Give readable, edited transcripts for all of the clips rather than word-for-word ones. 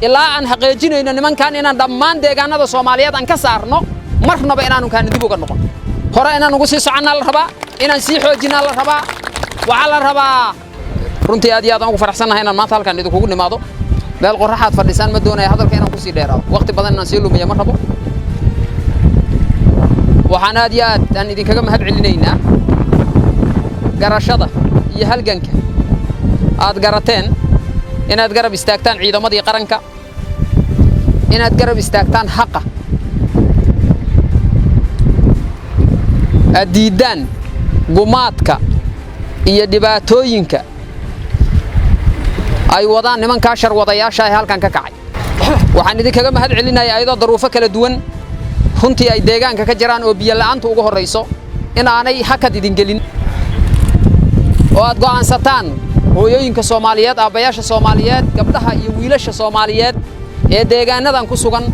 ilaa aan xaqiijinayno nimankan inaan dhammaan deegaanada Soomaaliyeed aan ka saarno marnaba inaanu kaan dib uga noqon hore inaan ugu sii soconaa la rabaa inaan sii xoojinaa la rabaa waxa la rabaa runtii aad iyo aad ugu faraxsanahay inaan maanta halkan idinku nimaado meel qorraxaad fadhisan ma doonayo hadalka inaan ku sii dheeraado waqti badan inaan sii lumiyo ma rabo waxaan aad iyo aad aan idinkaga mahad celinaynaa garashada iyo halganka aad garateen inaad garab istaagtaan ciidamadii qaranka inaad garab istaagtaan xaqa adiidan gumaadka iyo dhibaatooyinka ay wadaan nimanka sharwadayaasha ay halkan ka kacay waxaan idinkaga mahad celinayaa ayadoo daruufo kala duwan runtii ay deegaanka ka jiraan oo biyo la'aanta ugu horeyso in aanay hakad idin gelin oo aad go'aansataan hooyooyinka Soomaaliyeed aabayaasha Soomaaliyeed gabdhaha iyo wiilasha Soomaaliyeed ee deegaanadan ku sugan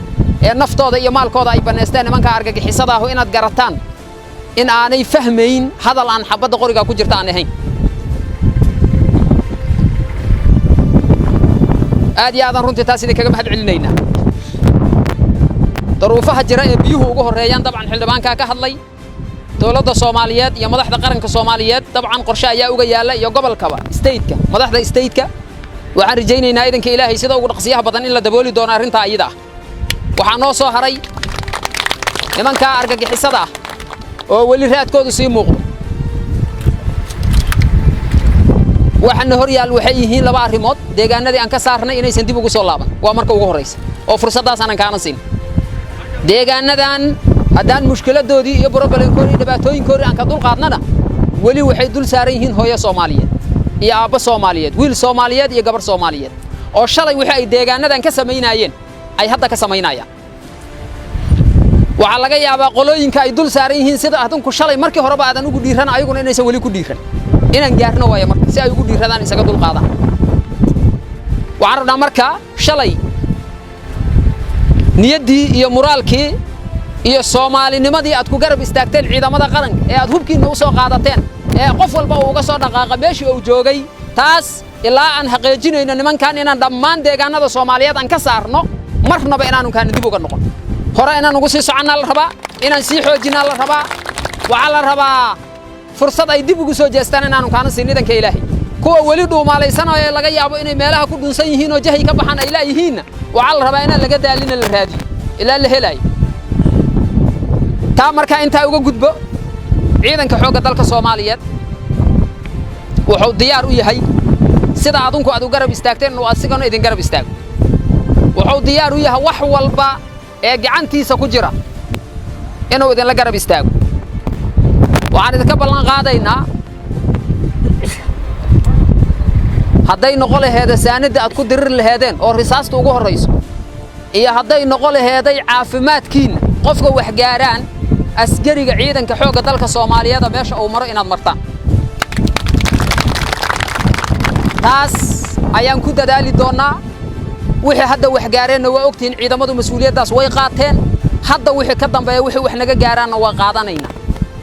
ee naftooda iyo maalkooda ay baneesteen nimanka argagixisada ah inaad garataan in aanay fahmayn hadal aan xabada qoriga ku jirta aan ahayn aad iyo aad runtii taas idinkaga mahad celinaynaa daruufaha jira ee biyuhu ugu horeeyaan dabcan xildhibaanka ka hadlay dawladda Soomaaliyeed iyo madaxda qaranka Soomaaliyeed dabcan qorshe ayaa uga yaala iyo gobolkaba state-ka madaxda state-ka waxaan rajaynaynaa idanka Ilaahay sida ugu dhaqsiyaha badan in la dabooli doono arinta ayada waxa noo soo haray nimanka argagixisada oo wali raadkoodu sii muuqdo waxaan hor yaal waxay yihiin laba arimood deegaanadii aan ka saarnay inaysan dib ugu soo laaban waa marka ugu horeysa oo fursadaas aan kaana siin deegaanadan haddaan mushkiladoodii iyo problemkoodii dhibaatooyinkoodii aan ka dul qaadnana wali waxay dul saaran yihiin hooyo Soomaaliyeed iyo aabba Soomaaliyeed wiil Soomaaliyeed iyo gabar Soomaaliyeed oo shalay wixii ay deegaanadan ka sameynayeen ay hadda ka sameynayaan waxa laga yaabaa qolooyinka ay dul saaran yihiin sida adinku shalay markii horeba aadan ugu dhiiran ayaguna inaysan wali ku dhiiran inaan gaarno way marka si ay ugu dhiiradaan isaga dul qaadaan waxaan rabnaa marka shalay niyadii iyo moraalkii iyo Soomaalinimadii aad ku garab istaagteen ciidamada qaranka ee aad hubkiina u soo qaadateen ee qof walba uu uga soo dhaqaaqay meeshii uu joogay taas ilaa aan xaqiijinayno nimankan inaan dhammaan deegaanada Soomaaliyeed aan ka saarno marnaba inaanu kaan dib uga noqon hore inaan ugu sii soconaa la rabaa inaan sii xoojinaa la rabaa waxa la rabaa fursad ay dib ugu soo jeestaan inaanu kaan siin idanka Ilaahay kuwa wali dhuumaalaysanaya laga yaabo inay meelaha ku dhunsan yihiin oo jahay ka baxan ay laayihiin waxa la rabaa in laga daalin la raadiyo ilaa la helay taa marka inta uga gudbo ciidanka xoogga dalka Soomaaliyeed wuxuu diyaar u yahay sida adinku aad u garab istaagteen oo asigana idin garab istaago wuxuu diyaar u yahay wax walba ee gacantiisa ku jira inuu idin la garab istaago waxaan idinka ballan qaadaynaa hadday noqon lahayd saanida aad ku dirir lahaydeen oo risaasta ugu horeyso iyo hadday noqon lahayd caafimaadkiina qofka wax gaaraan askariga ciidanka xoogga dalka Soomaaliyeed meesha uu maro inaad martaan taas ayaan ku dadaali doonaa wixii hadda wax gaareen waa ogtiin ciidamadu mas'uuliyadaas way qaateen hadda wixii ka dambeeya wixii wax naga gaaraan waa qaadanayna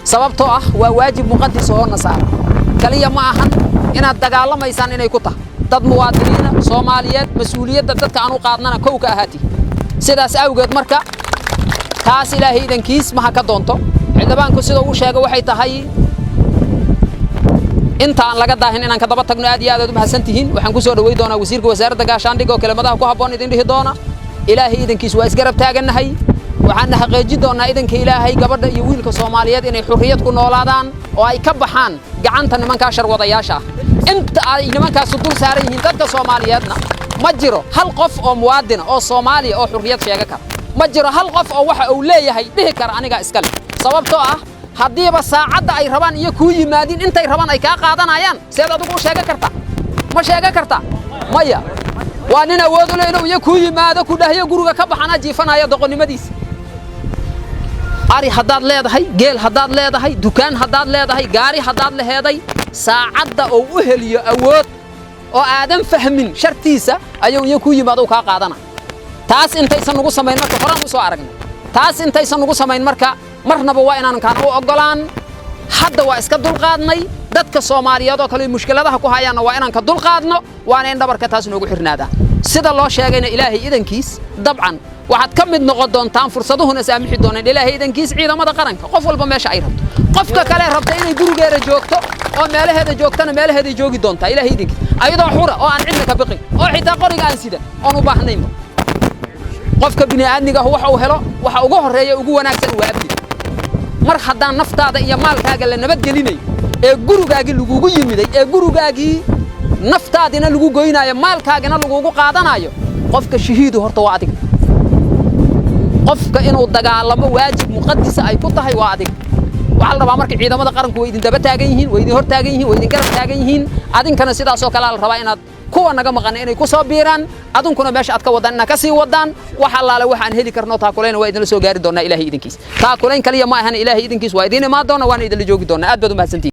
sababtoo ah waa waajib muqaddas oo nasaar kaliya ma ahan inaad dagaalamaysaan inay ku tahay dad muwaadiniina Soomaaliyeed mas'uuliyadda dadka aanu qaadnana kow ka ahaati sidaas awgeed marka taas Ilaahay idankiis ma ka doonto xildhibaanku sida uu sheegay waxay tahay inta aan laga daahin inaan ka daba tagno aad iyo aad u mahadsantihiin waxaan ku soo dhaweey doonaa wasiirka wasaaradda gaashaandhigga oo kelmadaha ku haboon idin dhihi doona Ilaahay idankiis waa isgarab taaganahay waxaan xaqiijin doonaa idanka Ilaahay gabadha iyo wiilka Soomaaliyeed inay xurriyad ku noolaadaan oo ay ka baxaan gacanta nimanka sharwadayaasha inta ay nimankaas dul saaran yihiin dadka Soomaaliyeedna ma jiro hal qof oo muwaadin oo Soomaali oo xurriyad sheega kara ma jiro hal qof oo waxa uu leeyahay dhihi kara aniga iska leh sababtoo ah haddiiba saacadda ay rabaan iyo ku yimaadin intay rabaan ay ka qaadanayaan seed adigu u sheega kartaa ma sheega kartaa maya waa nin awood u leh inuu iyo ku yimaado ku dhahiyo guriga ka baxana jiifanaya doqonnimadiisa ari hadaad leedahay geel hadaad leedahay dukaan hadaad leedahay gaari hadaad leedahay saacadda oo u heliyo awood oo aadan fahmin shartiisa ayuu iyo ku yimaado ka qaadana taas intaysan ugu sameyn marka horaan u soo aragnay taas intaysan ugu sameyn marka marnaba waa inaan kaan u ogolaan hadda waa iska dulqaadnay dadka Soomaaliyeed oo kale mushkiladaha ku hayaan waa inaan ka dulqaadno waana in dhabarka taas noogu xirnaada sida loo sheegayna ilaahay idankiis dabcan waxaad ka mid noqon doontaan fursaduhuna saamixi doonaan ilaahay idankiis ciidamada qaranka qof walba meesha ay rabto qofka kale rabta inay gurigeeda joogto oo meelaheeda joogtana meelaheeda joogi doontaa ilaahay idankiis ayadoo xura oo aan cidna ka baqin oo xitaa qoriga aan sidan oon u baahnayn qofka bini'aadmiga waxa uu helo waxa ugu horeeya ugu wanaagsan waa abdi mar haddaan naftaada iyo maalkaaga la nabad gelinayo ee gurigaagii lagugu yimiday ee gurigaagii naftaadina lagu goynayo maalkaagina lagugu qaadanayo qofka shahiidu horta waa adiga qofka inuu dagaalamo waajib muqaddis ay ku tahay waa adiga waxa la rabaa marka ciidamada qaranku way idin daba taagan yihiin way idin hor taagan yihiin way idin garab taagan yihiin adinkana sidaas oo kale la rabaa inaad kuwa naga maqan inay ku soo biiraan adunkuna meesha aad ka wadaan inaad ka sii wadaan waxa laala waxaan heli karno taakuleyn waa idin la soo gaari doonaa ilaahay idinkiis taakuleyn kaliya ma ahan ilaahay idinkiis waa idin imaan doona waan idin la joogi doonaa aad baad u mahadsantihiin